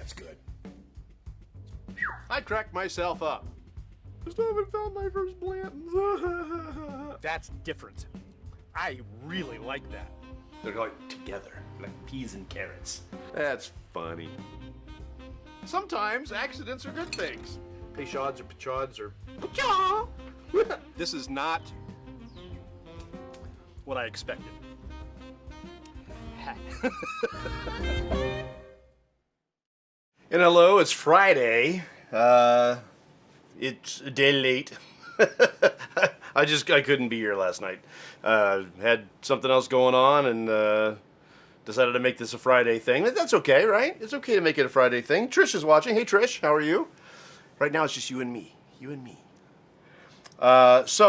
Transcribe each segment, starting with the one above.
That's good. I cracked myself up. I still haven't found my first Blanton's. That's different. I really like that. They're like together, like peas and carrots. That's funny. Sometimes accidents are good things. Peychaud's or Peychaud's or Peychaud. This is not what I expected. And hello, it's Friday. It's a day late. I couldn't be here last night. Had something else going on and decided to make this a Friday thing. That's okay, right? It's okay to make it a Friday thing. Trish is watching. Hey, Trish, how are you? Right now, it's just you and me. You and me. As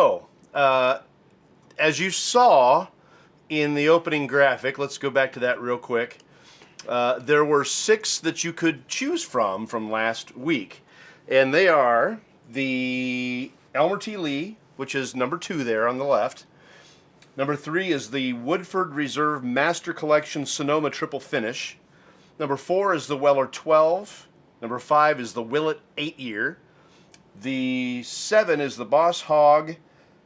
you saw in the opening graphic, let's go back to that real quick. There were 6 that you could choose from last week. And they are the Elmer T. Lee, which is number 2 there on the left. Number 3 is the Woodford Reserve Master Collection Sonoma Triple Finish. Number 4 is the Weller 12. Number 5 is the Willet 8-Year. The 7 is the Boss Hogg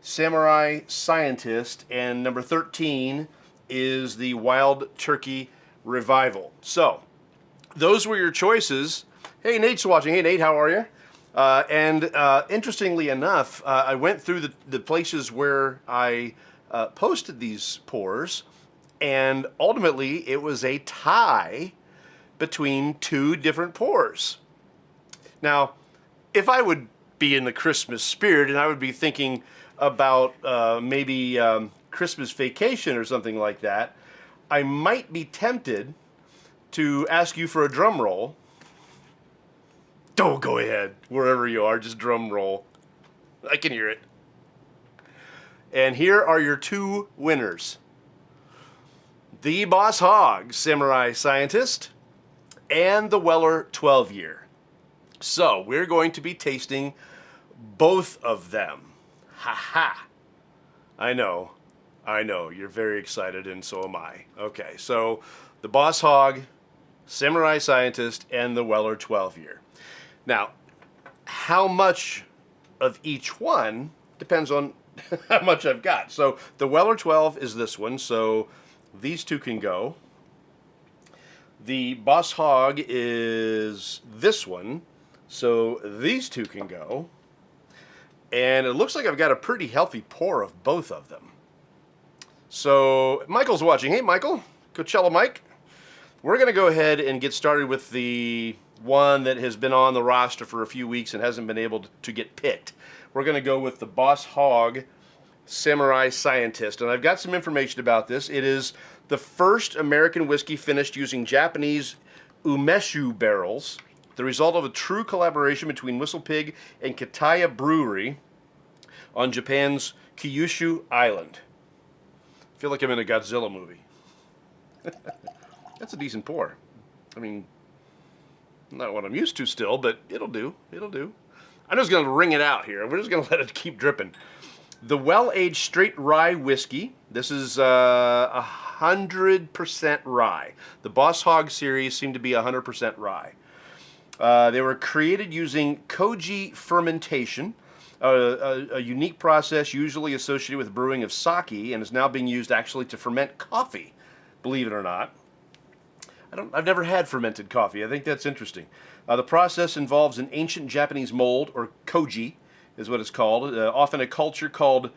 Samurai Scientist. And number 13 is the Wild Turkey Revival. So, those were your choices. Hey, Nate's watching. Hey, Nate, how are you? Interestingly enough, I went through the places where I posted these pours, and ultimately it was a tie between 2 different pours. Now, if I would be in the Christmas spirit and I would be thinking about maybe Christmas Vacation or something like that, I might be tempted to ask you for a drum roll. Don't go ahead, wherever you are, just drum roll. I can hear it. And here are your 2 winners. The Boss Hogg Samurai Scientist and the Weller 12-Year. So, we're going to be tasting both of them. Ha-ha. I know, you're very excited and so am I. Okay, so the Boss Hogg Samurai Scientist and the Weller 12-Year. Now, how much of each one depends on how much I've got. So the Weller 12 is this one, so these 2 can go. The Boss Hogg is this one, so these 2 can go. And it looks like I've got a pretty healthy pour of both of them. So Michael's watching. Hey, Michael, Coachella Mike. We're going to go ahead and get started with the one that has been on the roster for a few weeks and hasn't been able to get picked. We're going to go with the Boss Hogg Samurai Scientist. And I've got some information about this. It is the first American whiskey finished using Japanese umeshu barrels, the result of a true collaboration between Whistle Pig and Kitaya Brewery on Japan's Kyushu Island. I feel like I'm in a Godzilla movie. That's a decent pour. I mean, not what I'm used to still, but it'll do. It'll do. I'm just going to wring it out here. We're just going to let it keep dripping. The well-aged straight rye whiskey. This is 100% rye. The Boss Hogg series seem to be 100% rye. They were created using koji fermentation, a unique process usually associated with brewing of sake, and is now being used actually to ferment coffee, believe it or not. I've never had fermented coffee. I think that's interesting. The process involves an ancient Japanese mold, or koji is what it's called, often a culture called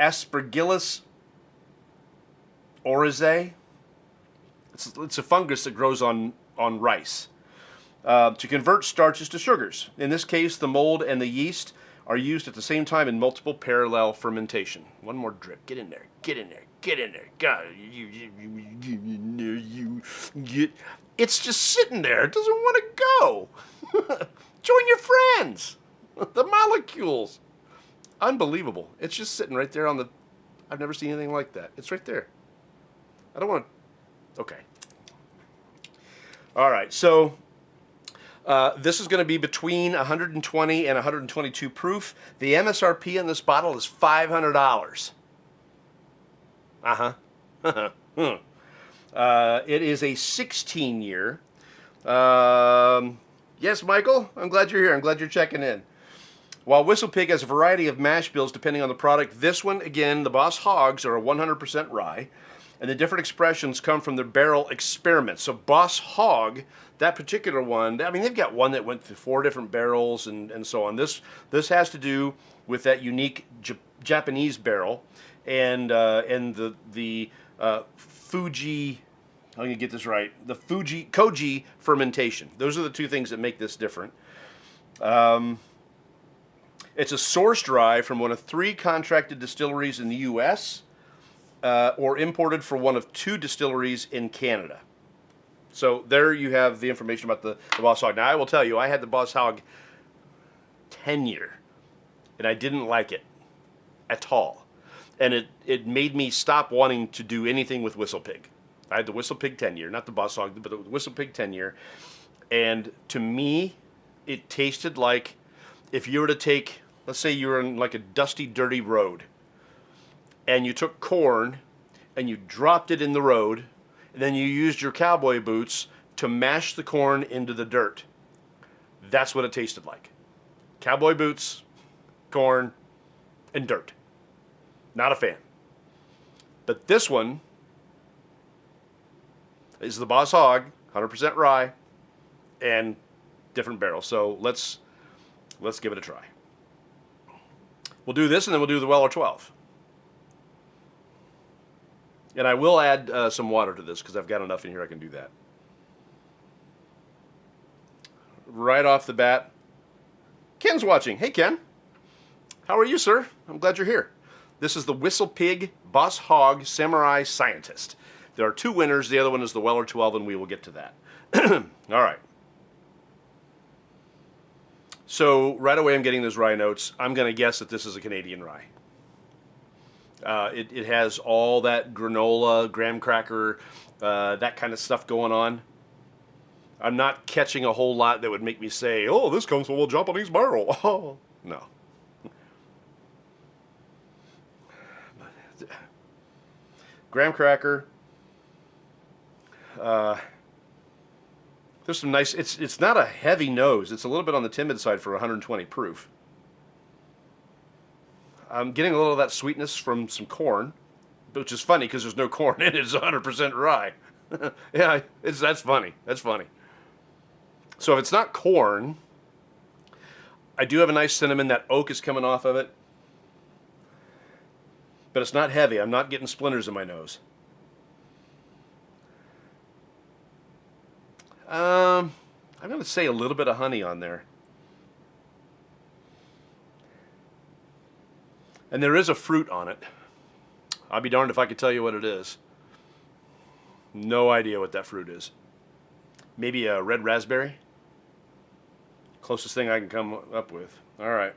Aspergillus oryzae. It's a fungus that grows on rice. To convert starches to sugars. In this case, the mold and the yeast are used at the same time in multiple parallel fermentation. One more drip. Get in there. Get in there. Get in there. God, it's just sitting there. It doesn't want to go. Join your friends. The molecules. Unbelievable. It's just sitting right there on the... I've never seen anything like that. It's right there. I don't want to... Okay. All right, so... this is going to be between 120 and 122 proof. The MSRP on this bottle is $500. Uh-huh. It is a 16-year. Yes, Michael, I'm glad you're here. I'm glad you're checking in. While Whistle Pig has a variety of mash bills depending on the product, this one, again, the Boss Hoggs are a 100% rye, and the different expressions come from their barrel experiments. So Boss Hogg, that particular one, I mean, they've got one that went through 4 different barrels and so on. This has to do with that unique Japanese barrel and the Fuji. I'm gonna get this right. The Koji fermentation. Those are the 2 things that make this different. It's a sourced rye from one of 3 contracted distilleries in the U.S. Or imported from one of 2 distilleries in Canada. So there you have the information about the Boss Hogg. Now I will tell you, I had the Boss Hogg 10 year, and I didn't like it at all. And it made me stop wanting to do anything with Whistle Pig. I had the Whistle Pig 10 year, not the Boss Hogg, but the Whistle Pig 10 year. And to me, it tasted like if you were to take, let's say you were in like a dusty, dirty road, and you took corn and you dropped it in the road, and then you used your cowboy boots to mash the corn into the dirt. That's what it tasted like. Cowboy boots, corn, and dirt. Not a fan. But this one is the Boss Hogg, 100% rye, and different barrel. So let's give it a try. We'll do this, and then we'll do the Weller 12. And I will add some water to this because I've got enough in here I can do that. Right off the bat, Ken's watching. Hey, Ken. How are you, sir? I'm glad you're here. This is the Whistle Pig Boss Hogg Samurai Scientist. There are 2 winners. The other one is the Weller 12, and we will get to that. All right. So right away I'm getting those rye notes. I'm going to guess that this is a Canadian rye. It has all that granola, graham cracker, that kind of stuff going on. I'm not catching a whole lot that would make me say, oh, this comes from a Japanese barrel. Oh, no. Graham cracker. There's some nice, it's not a heavy nose. It's a little bit on the timid side for 120 proof. I'm getting a little of that sweetness from some corn, which is funny because there's no corn in it. It's 100% rye. Yeah, that's funny. That's funny. So if it's not corn, I do have a nice cinnamon. That oak is coming off of it. But it's not heavy. I'm not getting splinters in my nose. I'm going to say a little bit of honey on there. And there is a fruit on it. I'll be darned if I could tell you what it is. No idea what that fruit is. Maybe a red raspberry? Closest thing I can come up with. All right.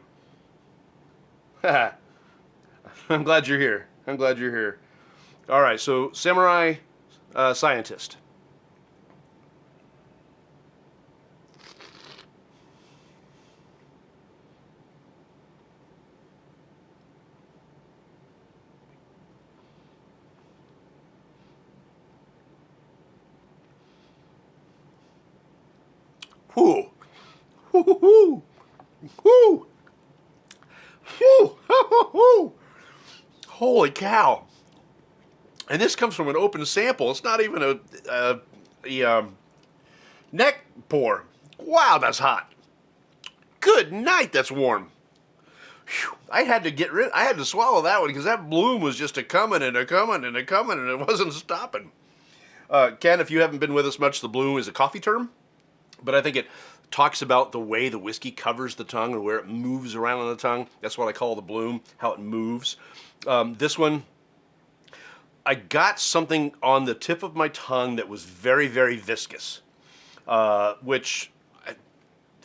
I'm glad you're here. I'm glad you're here. All right, so Samurai Scientist. Whoo! Whoo! Whoo! Whoo! Whoo! Whoo! Holy cow! And this comes from an open sample. It's not even a neck pour. Wow, that's hot. Good night, that's warm. Whew. I had to swallow that one because that bloom was just a coming and a coming and a coming and it wasn't stopping. Ken, if you haven't been with us much, the bloom is a coffee term. But I think it talks about the way the whiskey covers the tongue or where it moves around on the tongue. That's what I call the bloom, how it moves. This one, I got something on the tip of my tongue that was very, very viscous, which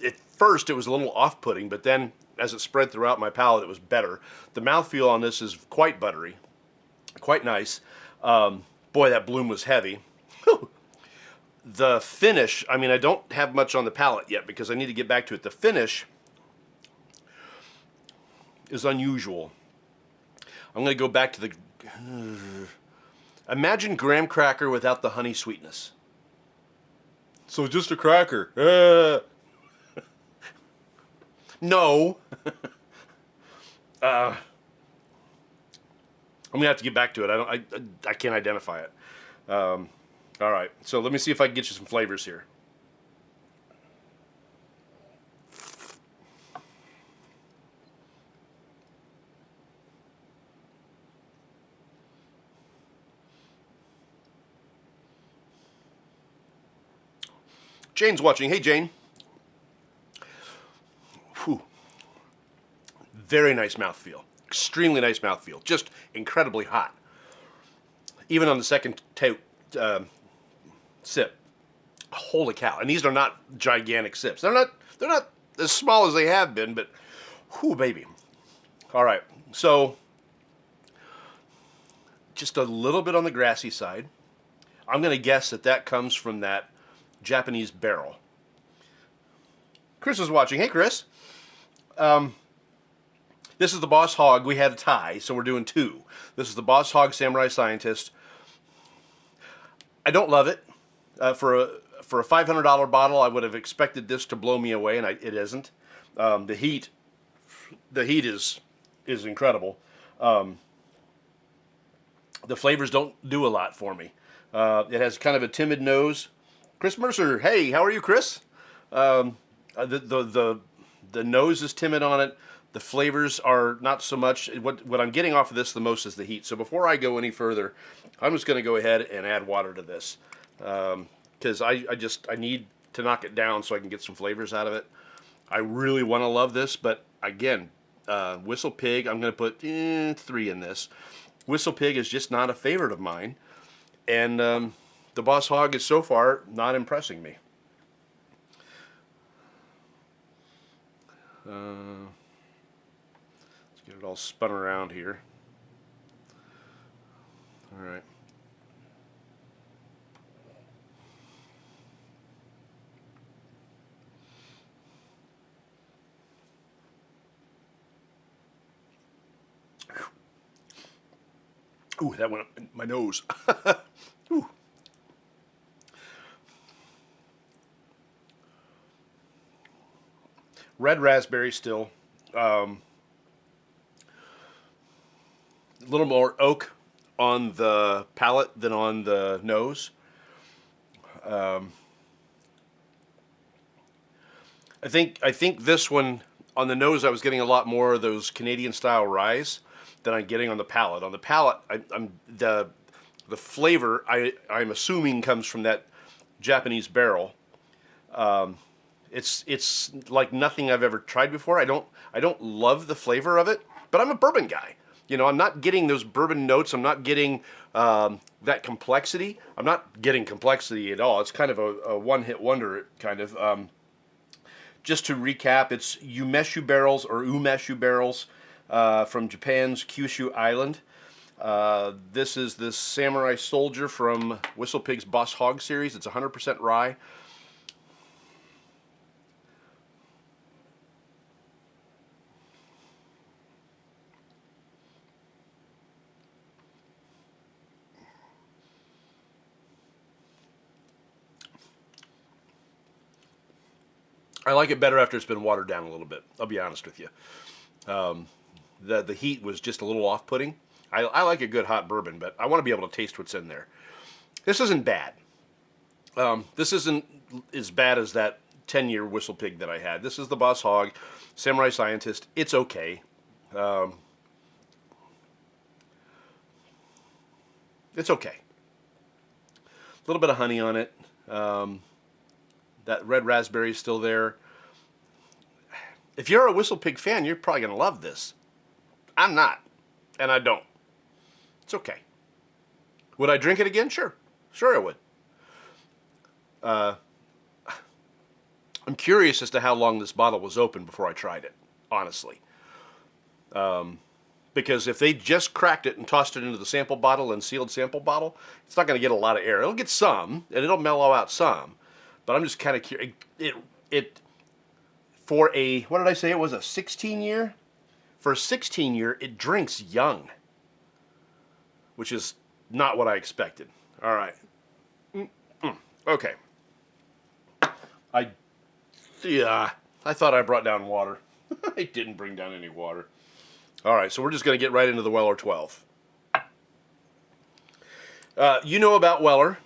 at first it was a little off-putting, but then as it spread throughout my palate, it was better. The mouthfeel on this is quite buttery, quite nice. Boy, that bloom was heavy. The finish, I mean, I don't have much on the palate yet because I need to get back to it. The finish is unusual. I'm going to go back to the... Imagine graham cracker without the honey sweetness. So just a cracker. No. I'm gonna have to get back to it. I can't identify it. All right. So let me see if I can get you some flavors here. Jane's watching. Hey, Jane. Whew. Very nice mouthfeel. Extremely nice mouthfeel. Just incredibly hot. Even on the second sip. Holy cow. And these are not gigantic sips. They're not as small as they have been, but whew, baby. All right. So just a little bit on the grassy side. I'm going to guess that comes from that Japanese barrel. Chris is watching. Hey, Chris. This is the Boss Hogg. We had a tie, so we're doing two. This is the Boss Hogg Samurai Scientist. I don't love it. For a $500 bottle, I would have expected this to blow me away, and it isn't. The heat is incredible. The flavors don't do a lot for me. It has kind of a timid nose. Chris Mercer, hey, how are you, Chris? The nose is timid on it. The flavors are not so much. What I'm getting off of this the most is the heat. So before I go any further, I'm just going to go ahead and add water to this. Because I need to knock it down so I can get some flavors out of it. I really want to love this, but again, Whistle Pig, I'm going to put 3 in this. Whistle Pig is just not a favorite of mine. And the Boss Hogg is so far not impressing me. Let's get it all spun around here. All right. Ooh, that went up in my nose. Ooh. Red raspberry still. A little more oak on the palate than on the nose. I think this one on the nose I was getting a lot more of those Canadian style ryes than I'm getting on the palate. On the palate, the flavor I'm assuming comes from that Japanese barrel. It's like nothing I've ever tried before. I don't love the flavor of it, but I'm a bourbon guy. You know, I'm not getting those bourbon notes. I'm not getting that complexity. I'm not getting complexity at all. It's kind of a one-hit wonder, kind of. Just to recap, it's umeshu barrels or umeshu barrels from Japan's Kyushu Island. This is this Samurai Soldier from Whistle Pig's Boss Hogg series. It's 100% rye. I like it better after it's been watered down a little bit. I'll be honest with you. The heat was just a little off-putting. I like a good hot bourbon, but I want to be able to taste what's in there. This isn't bad. This isn't as bad as that 10-year Whistle Pig that I had. This is the Boss Hogg Samurai Scientist. It's okay. It's okay. A little bit of honey on it. That red raspberry is still there. If you're a Whistle Pig fan, you're probably going to love this. I'm not, and I don't. It's okay. Would I drink it again? Sure. Sure I would. I'm curious as to how long this bottle was open before I tried it, honestly. Because if they just cracked it and tossed it into the sample bottle and sealed sample bottle, it's not going to get a lot of air. It'll get some, and it'll mellow out some. But I'm just kind of curious. It for a, what did I say? It was a 16-year? For a 16-year, it drinks young, which is not what I expected. All right. Okay. Yeah, I thought I brought down water. I didn't bring down any water. All right, so we're just going to get right into the Weller 12. You know about Weller.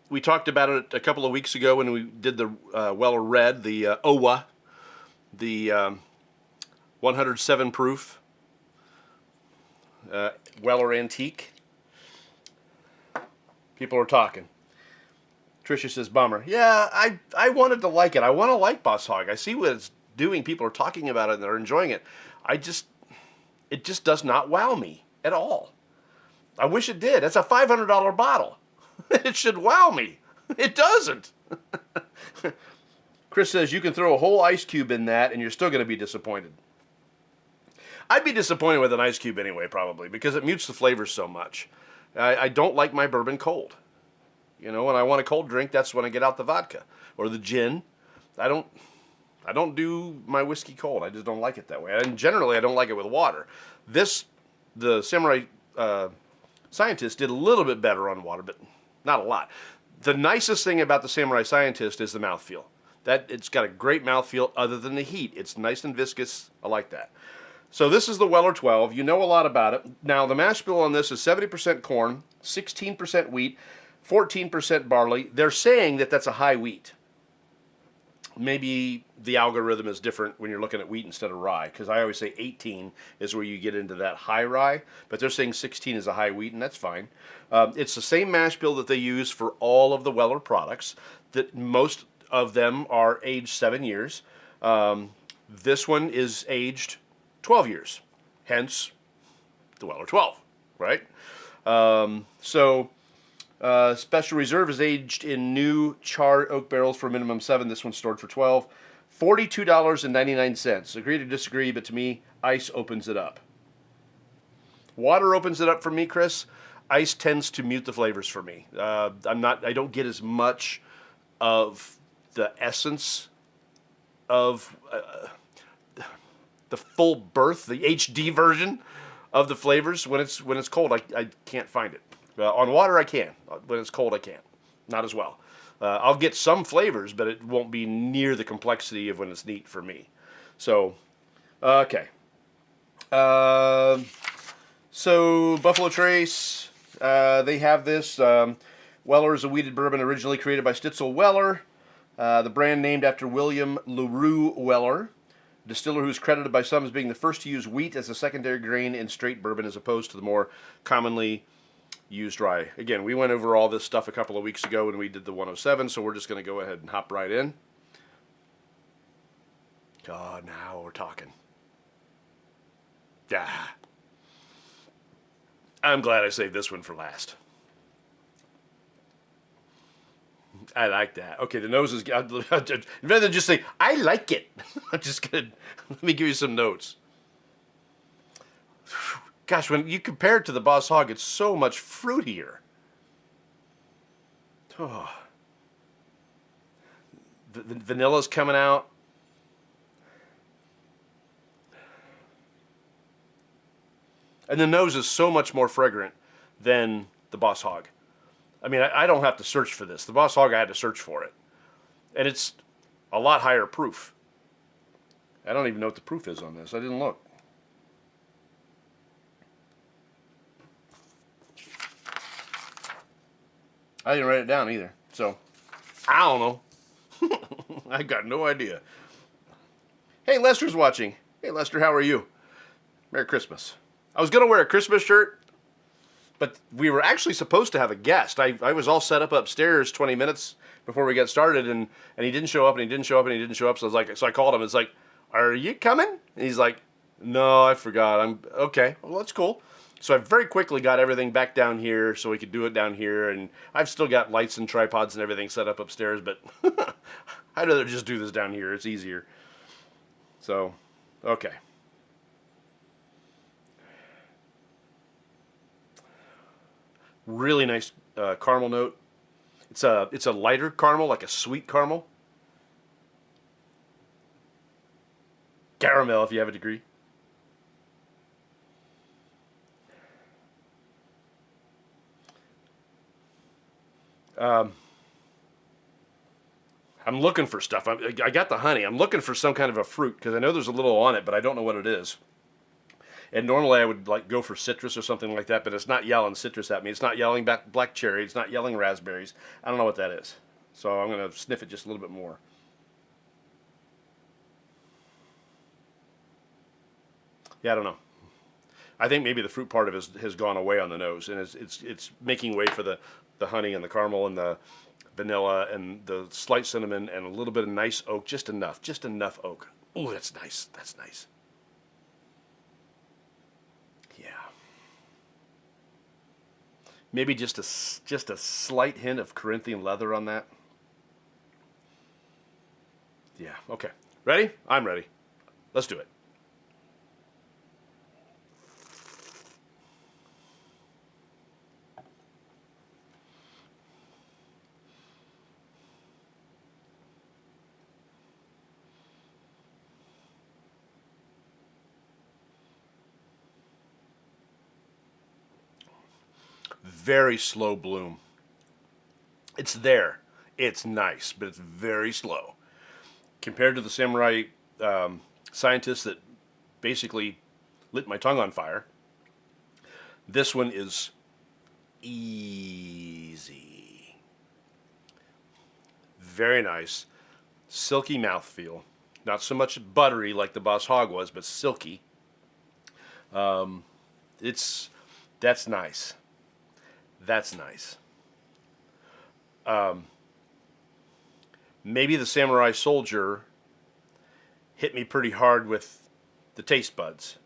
We talked about it a couple of weeks ago when we did the Weller Red, the OWA, the 107 proof Weller Antique. People are talking. Tricia says, bummer. Yeah, I wanted to like it. I want to like Boss Hogg. I see what it's doing. People are talking about it and they're enjoying it. It just does not wow me at all. I wish it did. It's a $500 bottle. It should wow me. It doesn't. Chris says, you can throw a whole ice cube in that and you're still going to be disappointed. I'd be disappointed with an ice cube anyway, probably, because it mutes the flavors so much. I don't like my bourbon cold. You know, when I want a cold drink, that's when I get out the vodka or the gin. I don't do my whiskey cold. I just don't like it that way. And generally, I don't like it with water. The Samurai Scientist did a little bit better on water, but not a lot. The nicest thing about the Samurai Scientist is the mouthfeel. It's got a great mouthfeel other than the heat. It's nice and viscous. I like that. So this is the Weller 12. You know a lot about it. Now, the mash bill on this is 70% corn, 16% wheat, 14% barley. They're saying that that's a high wheat. Maybe the algorithm is different when you're looking at wheat instead of rye, because I always say 18 is where you get into that high rye, but they're saying 16 is a high wheat, and that's fine. It's the same mash bill that they use for all of the Weller products, that most of them are aged 7 years. This one is aged 12 years, hence the Weller 12, right? Special Reserve is aged in new charred oak barrels for a minimum 7. This one's stored for 12. $42.99. Agree to disagree, but to me, ice opens it up. Water opens it up for me, Chris. Ice tends to mute the flavors for me. I don't get as much of the essence of the full birth, the HD version of the flavors when it's cold. I can't find it. On water, I can. When it's cold, I can't. Not as well. I'll get some flavors, but it won't be near the complexity of when it's neat for me. So, okay. So Buffalo Trace, they have this. Weller is a wheated bourbon originally created by Stitzel Weller. The brand named after William LaRue Weller, distiller who's credited by some as being the first to use wheat as a secondary grain in straight bourbon as opposed to the more commonly used rye. Again, we went over all this stuff a couple of weeks ago when we did the 107, so we're just going to go ahead and hop right in. God, now we're talking. Yeah. I'm glad I saved this one for last. I like that. Okay, the nose is... rather than just say, I like it. I'm just going to... Let me give you some notes. Gosh, when you compare it to the Boss Hogg, it's so much fruitier. Oh. The vanilla's coming out. And the nose is so much more fragrant than the Boss Hogg. I mean, I don't have to search for this. The Boss Hogg, I had to search for it. And it's a lot higher proof. I don't even know what the proof is on this. I didn't look. I didn't write it down either. So, I don't know. I got no idea. Hey, Lester's watching. Hey, Lester, how are you? Merry Christmas. I was going to wear a Christmas shirt, but we were actually supposed to have a guest. I was all set up upstairs 20 minutes before we got started, and he didn't show up, and he didn't show up, and he didn't show up. So I called him. It's like, are you coming? And he's like, no, I forgot. I'm okay. Well, that's cool. So I very quickly got everything back down here so we could do it down here, and I've still got lights and tripods and everything set up upstairs, but I'd rather just do this down here. It's easier. So, okay. Really nice caramel note. It's a lighter caramel, like a sweet caramel. Caramel, if you have a degree. I'm looking for stuff. I got the honey. I'm looking for some kind of a fruit because I know there's a little on it, but I don't know what it is. And normally I would like go for citrus or something like that, but it's not yelling citrus at me. It's not yelling black cherry. It's not yelling raspberries. I don't know what that is. So I'm going to sniff it just a little bit more. Yeah, I don't know. I think maybe the fruit part of it has gone away on the nose, and it's making way for the honey and the caramel and the vanilla and the slight cinnamon and a little bit of nice oak, just enough oak. Oh, that's nice. That's nice. Yeah. Maybe just a slight hint of Corinthian leather on that. Yeah. Okay. Ready? I'm ready. Let's do it. Very slow bloom. It's there. It's nice, but it's very slow. Compared to the samurai scientists that basically lit my tongue on fire, this one is easy. Very nice. Silky mouthfeel. Not so much buttery like the Boss Hogg was, but silky. That's nice. That's nice. Maybe the Samurai Soldier hit me pretty hard with the taste buds.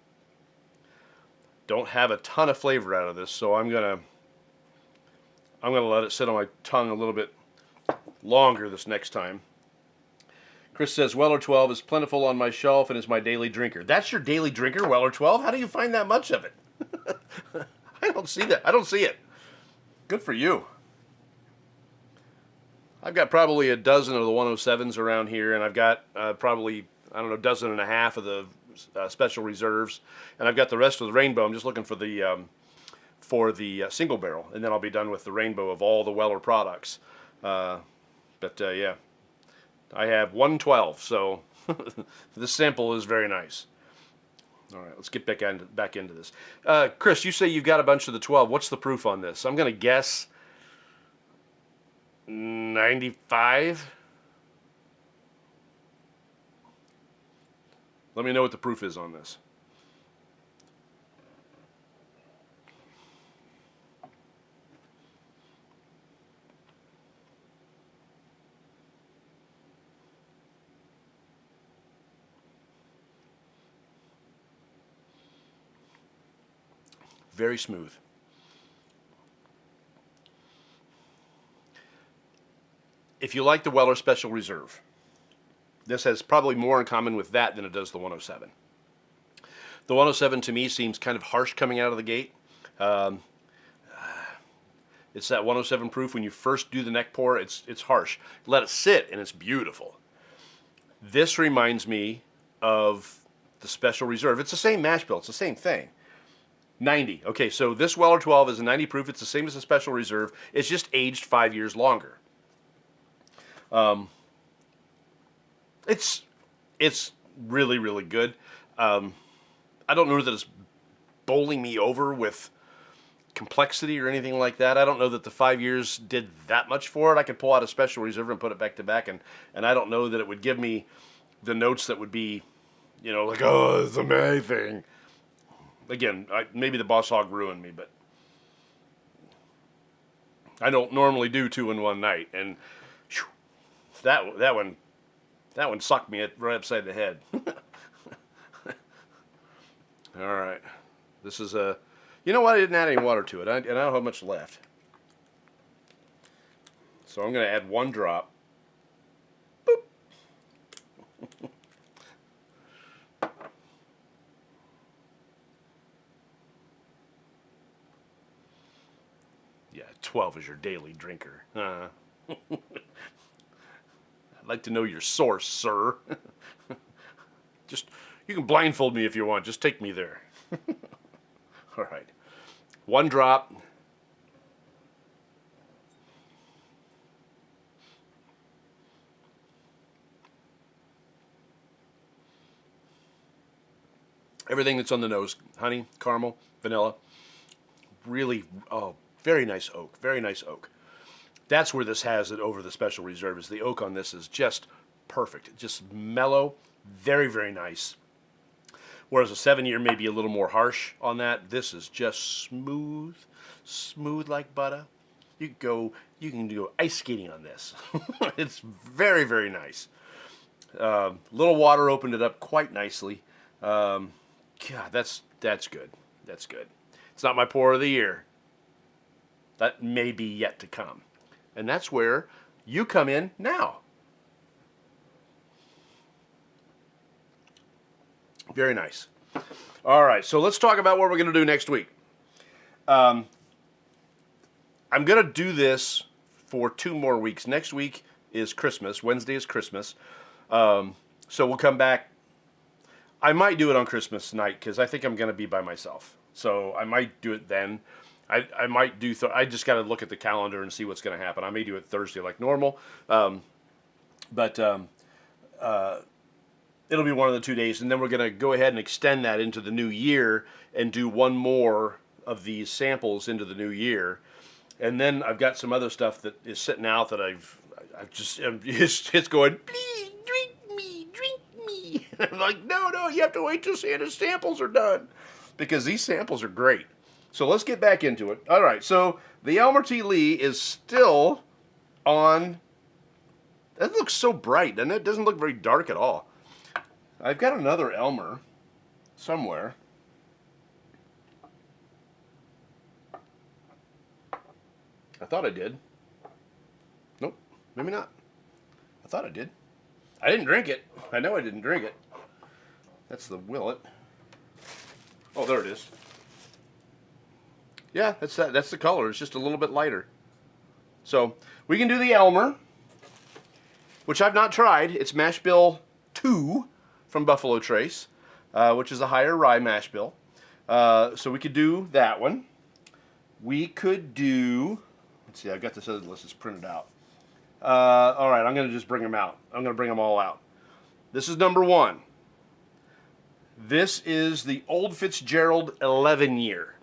Don't have a ton of flavor out of this, so I'm gonna let it sit on my tongue a little bit longer this next time. Chris says Weller 12 is plentiful on my shelf and is my daily drinker. That's your daily drinker, Weller 12? How do you find that much of it? I don't see that. I don't see it. Good for you. I've got probably a dozen of the 107s around here, and I've got probably, I don't know, a dozen and a half of the special reserves, and I've got the rest of the rainbow. I'm just looking for the single barrel, and then I'll be done with the rainbow of all the Weller products. Yeah, I have 112, so this sample is very nice. All right, let's get back into this. Chris, you say you've got a bunch of the 12. What's the proof on this? I'm going to guess 95. Let me know what the proof is on this. Very smooth. If you like the Weller Special Reserve, this has probably more in common with that than it does the 107. The 107 to me seems kind of harsh coming out of the gate. It's that 107 proof. When you first do the neck pour, it's harsh. Let it sit and it's beautiful. This reminds me of the Special Reserve. It's the same mash bill. It's the same thing. 90. Okay, so this Weller 12 is a 90 proof. It's the same as the Special Reserve. It's just aged 5 years longer. It's really, really good. I don't know that it's bowling me over with complexity or anything like that. I don't know that the 5 years did that much for it. I could pull out a Special Reserve and put it back to back, and I don't know that it would give me the notes that would be, like, oh, it's amazing. Again, maybe the Boss Hogg ruined me, but I don't normally do 2 in one night, and whew, that one sucked me right upside the head. All right, this is a. You know what? I didn't add any water to it, and I don't have much left, so I'm going to add 1 drop. Boop. Yeah, 12 is your daily drinker. I'd like to know your source, sir. You can blindfold me if you want. Just take me there. All right. 1 drop. Everything that's on the nose, honey, caramel, vanilla, really, oh, very nice oak, very nice oak. That's where this has it over the Special Reserve, is the oak on this is just perfect. Just mellow, very, very nice. Whereas a 7-year may be a little more harsh on that. This is just smooth, smooth like butter. You can go ice skating on this. It's very, very nice. Little water opened it up quite nicely. God, that's good. That's good. It's not my pour of the year. That may be yet to come. And that's where you come in now. Very nice. All right, so let's talk about what we're going to do next week. I'm going to do this for 2 more weeks. Next week is Christmas. Wednesday is Christmas. So we'll come back. I might do it on Christmas night because I think I'm going to be by myself. So I might do it then. I might do. I just got to look at the calendar and see what's going to happen. I may do it Thursday like normal, but it'll be one of the 2 days, and then we're going to go ahead and extend that into the new year and do one more of these samples into the new year. And then I've got some other stuff that is sitting out that I've just it's going, please drink me. I'm like, no, you have to wait till Santa's samples are done, because these samples are great. So let's get back into it. All right, so the Elmer T. Lee is still on. That looks so bright, doesn't it? It doesn't look very dark at all. I've got another Elmer somewhere. I thought I did. Nope, maybe not. I thought I did. I didn't drink it. I know I didn't drink it. That's the Willet. Oh, there it is. Yeah, that's that. That's the color. It's just a little bit lighter. So we can do the Elmer, which I've not tried. It's Mash Bill 2 from Buffalo Trace, which is a higher rye mash bill. So we could do that one. We could do. Let's see. I've got this other list. It's printed out. All right. I'm going to just bring them out. I'm going to bring them all out. This is number 1. This is the Old Fitzgerald 11-year.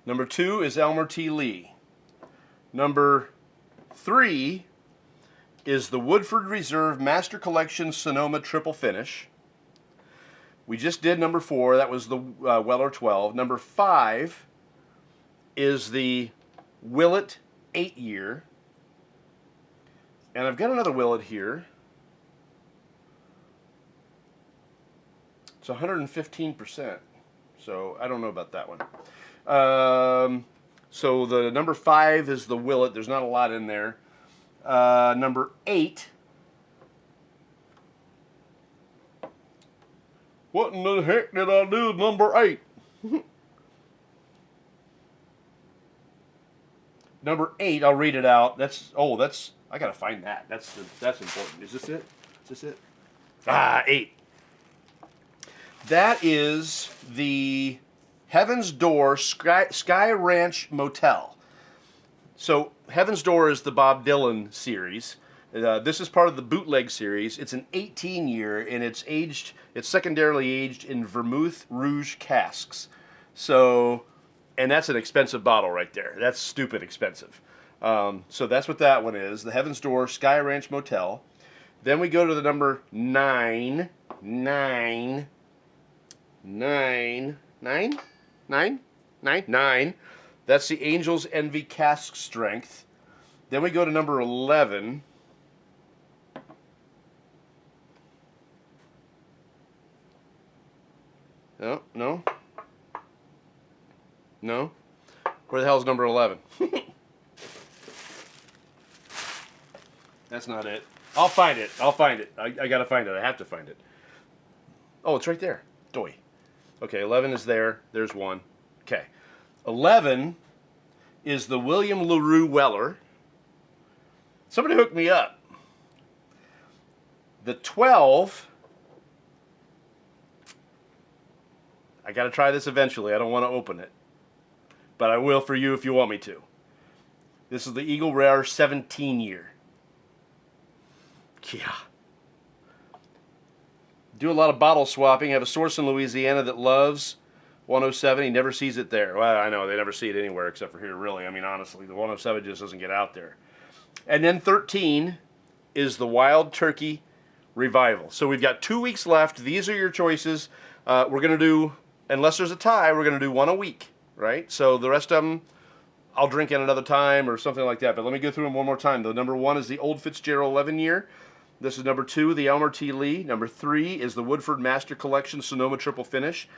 Number 2 is Elmer T. Lee. Number 3 is the Woodford Reserve Master Collection Sonoma Triple Finish. We just did number 4. That was the Weller 12. Number 5 is the Willet 8-year. And I've got another Willet here. It's 115%. So I don't know about that one. So the number 5 is the Willet. There's not a lot in there. Number 8. What in the heck did I do with number 8? Number 8, I'll read it out. I gotta find that. That's important. Is this it? Is this it? 8. That is the Heaven's Door Sky Ranch Motel. So Heaven's Door is the Bob Dylan series. This is part of the bootleg series. It's an 18-year, and it's secondarily aged in vermouth rouge casks. So, and that's an expensive bottle right there. That's stupid expensive. So that's what that one is. The Heaven's Door Sky Ranch Motel. Then we go to the number 9. 9. That's the Angel's Envy Cask Strength. Then we go to number 11. No. Where the hell's number 11? That's not it. I'll find it. I gotta find it. I have to find it. Oh, it's right there. Doy. Okay, 11 is there. There's 1. Okay. 11 is the William LaRue Weller. Somebody hooked me up. The 12, I got to try this eventually. I don't want to open it, but I will for you if you want me to. This is the Eagle Rare 17-year. Yeah. do a lot of bottle swapping. I have a source in Louisiana that loves 107. He never sees it there. Well, I know they never see it anywhere except for here, really. I mean, honestly, the 107 just doesn't get out there. And then 13 is the Wild Turkey Revival. So we've got 2 weeks left. These are your choices. We're going to do, unless there's a tie, we're going to do one a week, right? So the rest of them, I'll drink at another time or something like that. But let me go through them one more time. The number 1 is the Old Fitzgerald 11 year. This is number 2, the Elmer T. Lee. Number 3 is the Woodford Master Collection Sonoma Triple Finish.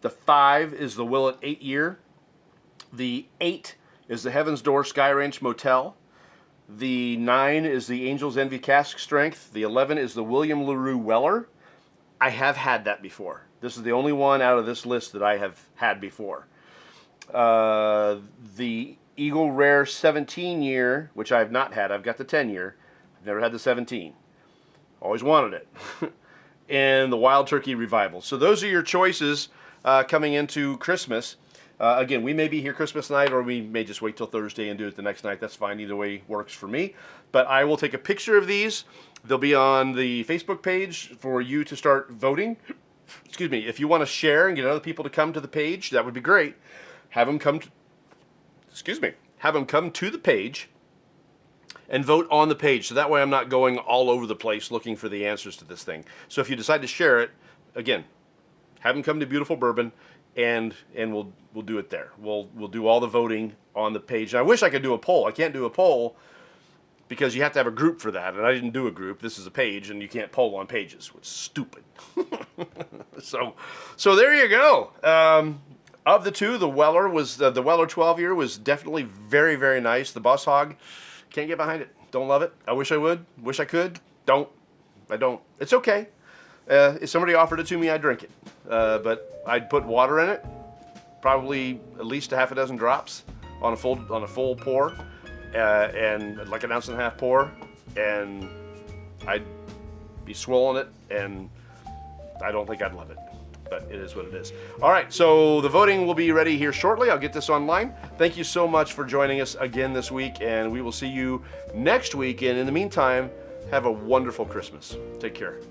The 5 is the Willet 8 year. The 8 is the Heaven's Door Sky Ranch Motel. The 9 is the Angel's Envy Cask Strength. The 11 is the William LaRue Weller. I have had that before. This is the only one out of this list that I have had before. The Eagle Rare 17 year, which I have not had. I've got the 10 year. I've never had the 17. Always wanted it. And the Wild Turkey Revival. So those are your choices coming into Christmas. Again, we may be here Christmas night, or we may just wait till Thursday and do it the next night. That's fine. Either way works for me. But I will take a picture of these. They'll be on the Facebook page for you to start voting. Excuse me. If you want to share and get other people to come to the page, that would be great. Have them come to the page and vote on the page. So that way I'm not going all over the place looking for the answers to this thing. So if you decide to share it, again, have them come to Beautiful Bourbon, and we'll do it there. We'll do all the voting on the page. And I wish I could do a poll. I can't do a poll because you have to have a group for that, and I didn't do a group. This is a page, and you can't poll on pages, which is stupid. So there you go. Of the two, the Weller was the Weller 12 year was definitely very, very nice. The Boss Hogg, can't get behind it. Don't love it. I wish I would. Wish I could. Don't. I don't. It's okay. If somebody offered it to me, I'd drink it. But I'd put water in it, probably at least a half a dozen drops on a full pour, and like an ounce and a half pour, and I'd be swilling it, and I don't think I'd love it. But it is what it is. All right, so the voting will be ready here shortly. I'll get this online. Thank you so much for joining us again this week, and we will see you next week. And in the meantime, have a wonderful Christmas. Take care.